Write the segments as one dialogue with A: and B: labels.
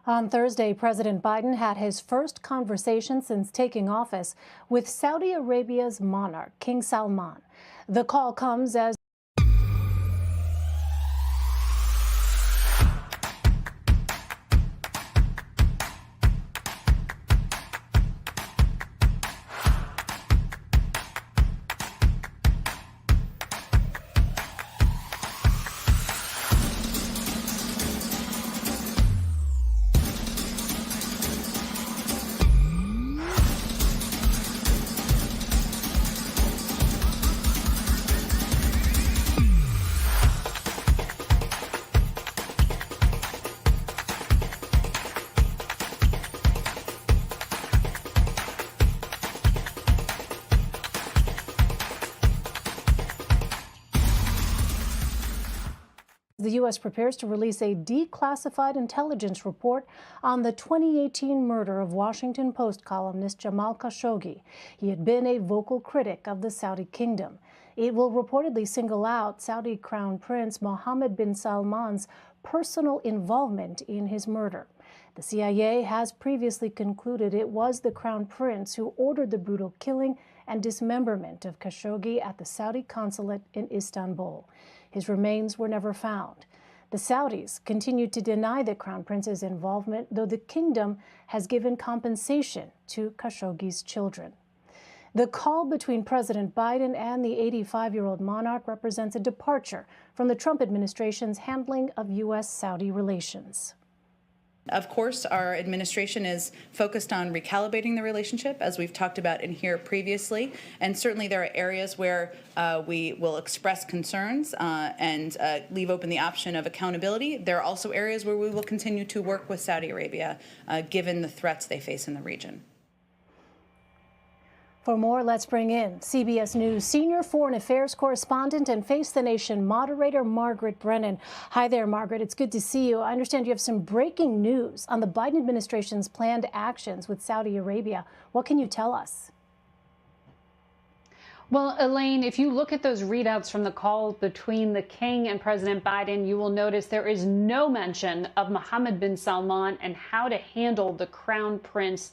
A: On Thursday, President Biden had his first conversation since taking office with Saudi Arabia's monarch, King Salman. The call comes as the U.S. prepares to release a declassified intelligence report on the 2018 murder of Washington Post columnist Jamal Khashoggi. He had been a vocal critic of the Saudi kingdom. It will reportedly single out Saudi Crown Prince Mohammed bin Salman's personal involvement in his murder. The CIA has previously concluded it was the Crown Prince who ordered the brutal killing and dismemberment of Khashoggi at the Saudi consulate in Istanbul. His remains were never found. The Saudis continue to deny the Crown Prince's involvement, though the kingdom has given compensation to Khashoggi's children. The call between President Biden and the 85-year-old monarch represents a departure from the Trump administration's handling of U.S.-Saudi relations.
B: Of course, our administration is focused on recalibrating the relationship, as we've talked about in here previously. And certainly there are areas where we will express concerns and leave open the option of accountability. There are also areas where we will continue to work with Saudi Arabia, given the threats they face in the region.
A: For more, let's bring in CBS News senior foreign affairs correspondent and Face the Nation moderator, Margaret Brennan. Hi there, Margaret. It's good to see you. I understand you have some breaking news on the Biden administration's planned actions with Saudi Arabia. What can you tell us?
C: Well, Elaine, if you look at those readouts from the call between the King and President Biden, you will notice there is no mention of Mohammed bin Salman and how to handle the Crown Prince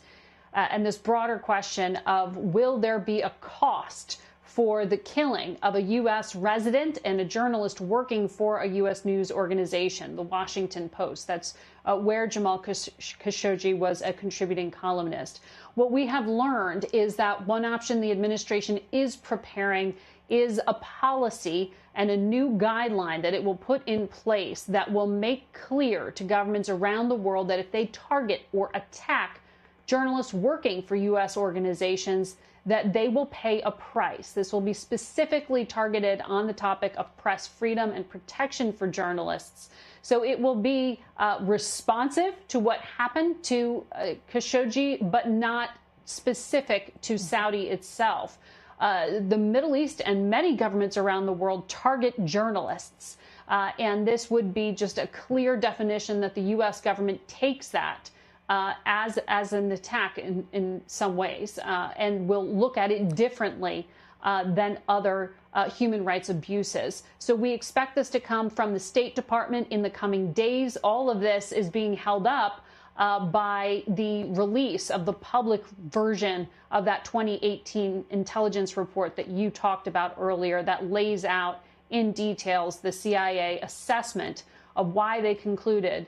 C: and this broader question of will there be a cost for the killing of a U.S. resident and a journalist working for a U.S. news organization, the Washington Post. That's where Jamal Khashoggi was a contributing columnist. What we have learned is that one option the administration is preparing is a policy and a new guideline that it will put in place that will make clear to governments around the world that if they target or attack journalists working for U.S. organizations, that they will pay a price. This will be specifically targeted on the topic of press freedom and protection for journalists. So it will be responsive to what happened to Khashoggi, but not specific to Saudi itself. The Middle East and many governments around the world target journalists. And this would be just a clear definition that the U.S. government takes that as an attack in some ways and will look at it differently than other human rights abuses. So we expect this to come from the State Department in the coming days. All of this is being held up by the release of the public version of that 2018 intelligence report that you talked about earlier that lays out in details the CIA assessment of why they concluded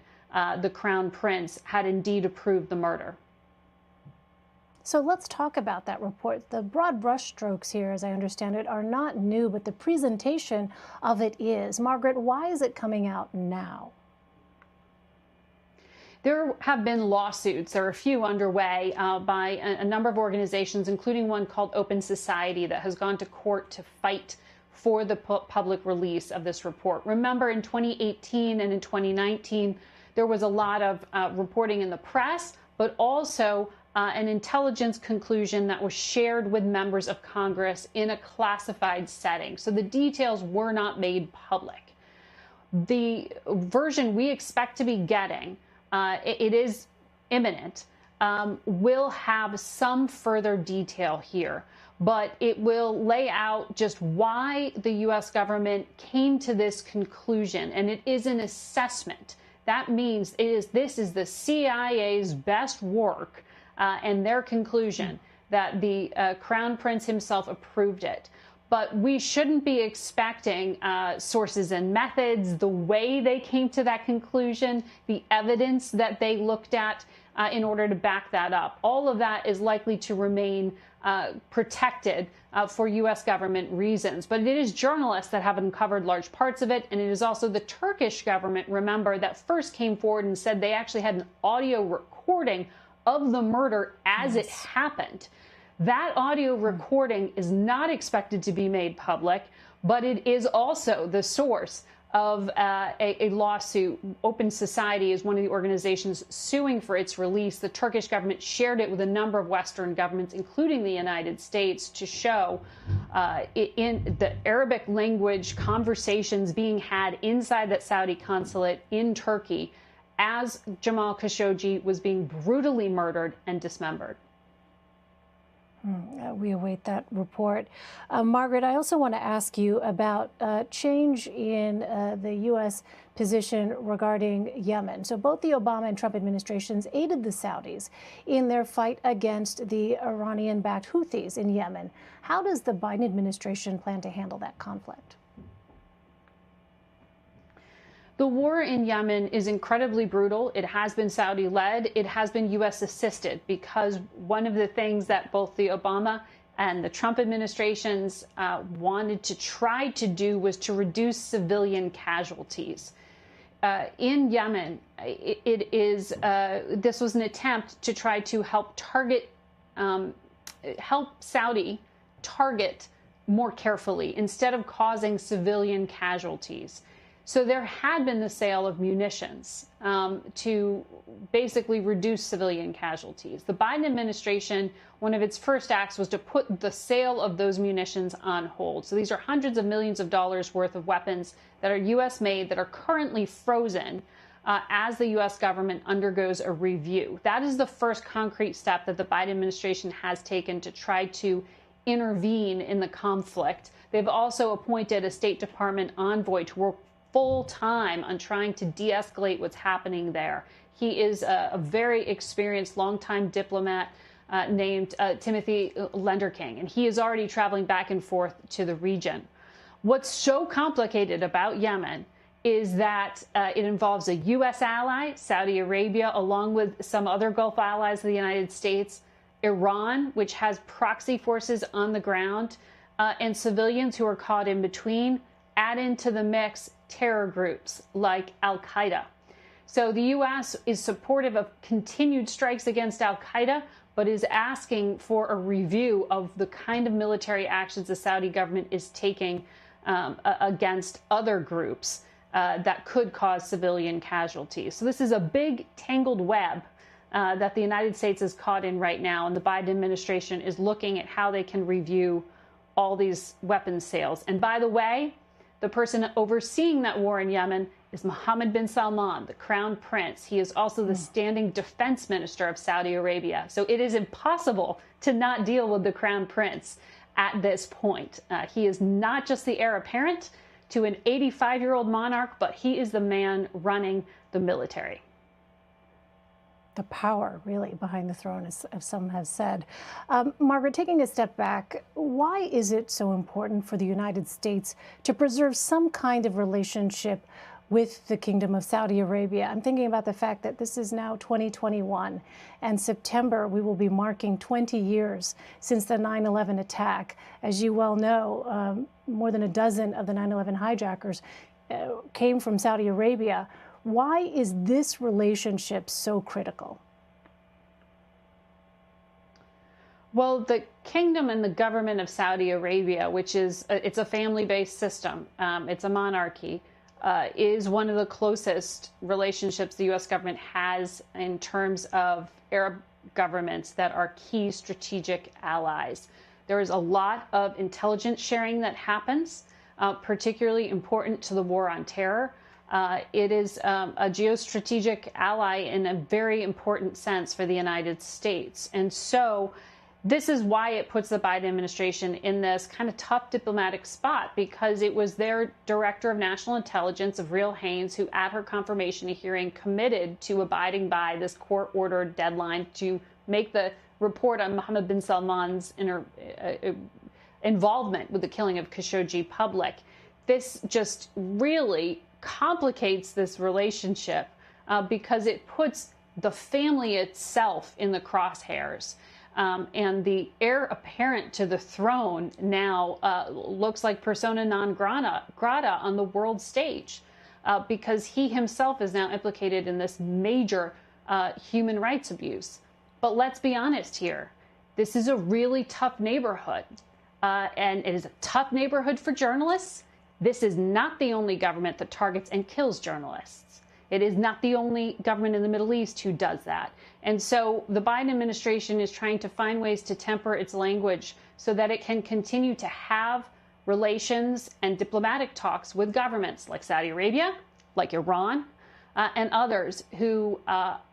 C: the Crown Prince had indeed approved the murder.
A: So let's talk about that report. The broad brushstrokes here, as I understand it, are not new, but the presentation of it is. Margaret, why is it coming out now?
C: There have been lawsuits. There are a few underway by a number of organizations, including one called Open Society, that has gone to court to fight for the public release of this report. Remember, in 2018 and in 2019, there was a lot of reporting in the press, but also an intelligence conclusion that was shared with members of Congress in a classified setting. So the details were not made public. The version we expect to be getting, it is imminent, will have some further detail here, but it will lay out just why the U.S. government came to this conclusion. And it is an assessment. that means this is the CIA's best work and their conclusion that the Crown Prince himself approved it. But we shouldn't be expecting sources and methods, the way they came to that conclusion, the evidence that they looked at in order to back that up. All of that is likely to remain protected for U.S. government reasons. But it is journalists that have uncovered large parts of it. And it is also the Turkish government, remember, that first came forward and said they actually had an audio recording of the murder as it happened. That audio recording is not expected to be made public, but it is also the source of a lawsuit. Open Society is one of the organizations suing for its release. The Turkish government shared it with a number of Western governments, including the United States, to show in the Arabic language conversations being had inside that Saudi consulate in Turkey as Jamal Khashoggi was being brutally murdered and dismembered.
A: We await that report. Margaret, I also want to ask you about change in the U.S. position regarding Yemen. So both the Obama and Trump administrations aided the Saudis in their fight against the Iranian-backed Houthis in Yemen. How does the Biden administration plan to handle that conflict?
C: The war in Yemen is incredibly brutal. It has been Saudi-led. It has been U.S.-assisted because one of the things that both the Obama and the Trump administrations wanted to try to do was to reduce civilian casualties. In Yemen, this was an attempt to try to help Saudi target more carefully instead of causing civilian casualties. So there had been the sale of munitions to basically reduce civilian casualties. The Biden administration, one of its first acts was to put the sale of those munitions on hold. So these are hundreds of millions of dollars worth of weapons that are U.S. made that are currently frozen as the U.S. government undergoes a review. That is the first concrete step that the Biden administration has taken to try to intervene in the conflict. They've also appointed a State Department envoy to work full time on trying to de-escalate what's happening there. He is a very experienced, longtime diplomat named Timothy Lenderking, and he is already traveling back and forth to the region. What's so complicated about Yemen is that it involves a U.S. ally, Saudi Arabia, along with some other Gulf allies of the United States, Iran, which has proxy forces on the ground, and civilians who are caught in between. Add into the mix terror groups like al-Qaeda. So the U.S. is supportive of continued strikes against al-Qaeda, but is asking for a review of the kind of military actions the Saudi government is taking against other groups that could cause civilian casualties. So this is a big tangled web that the United States is caught in right now, and the Biden administration is looking at how they can review all these weapons sales. And by the way, the person overseeing that war in Yemen is Mohammed bin Salman, the Crown Prince. He is also the standing defense minister of Saudi Arabia. So it is impossible to not deal with the Crown Prince at this point. He is not just the heir apparent to an 85-year-old monarch, but he is the man running the military.
A: The power, really, behind the throne, as some have said. Margaret, taking a step back, why is it so important for the United States to preserve some kind of relationship with the Kingdom of Saudi Arabia? I'm thinking about the fact that this is now 2021, and September we will be marking 20 years since the 9/11 attack. As you well know, more than a dozen of the 9/11 hijackers came from Saudi Arabia. Why is this relationship so critical?
C: Well, the kingdom and the government of Saudi Arabia, which is it's a family-based system, it's a monarchy, is one of the closest relationships the U.S. government has in terms of Arab governments that are key strategic allies. There is a lot of intelligence sharing that happens, particularly important to the war on terror. It is a geostrategic ally in a very important sense for the United States. And so This is why it puts the Biden administration in this kind of tough diplomatic spot, because it was their director of national intelligence, Avril Haines, who at her confirmation hearing committed to abiding by this court-ordered deadline to make the report on Mohammed bin Salman's involvement with the killing of Khashoggi public. This just really complicates this relationship because it puts the family itself in the crosshairs. And the heir apparent to the throne now looks like persona non grata on the world stage because he himself is now implicated in this major human rights abuse. But let's be honest here. This is a really tough neighborhood, and it is a tough neighborhood for journalists. This is not the only government that targets and kills journalists. It is not the only government in the Middle East who does that. And so the Biden administration is trying to find ways to temper its language so that it can continue to have relations and diplomatic talks with governments like Saudi Arabia, like Iran, and others who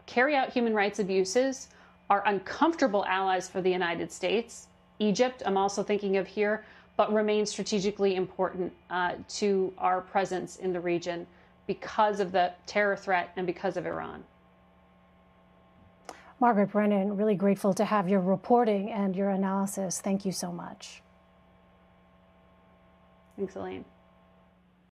C: carry out human rights abuses, are uncomfortable allies for the United States. Egypt, I'm also thinking of here, but remain strategically important to our presence in the region because of the terror threat and because of Iran.
A: Margaret Brennan, really grateful to have your reporting and your analysis. Thank you so much.
C: Thanks, Elaine.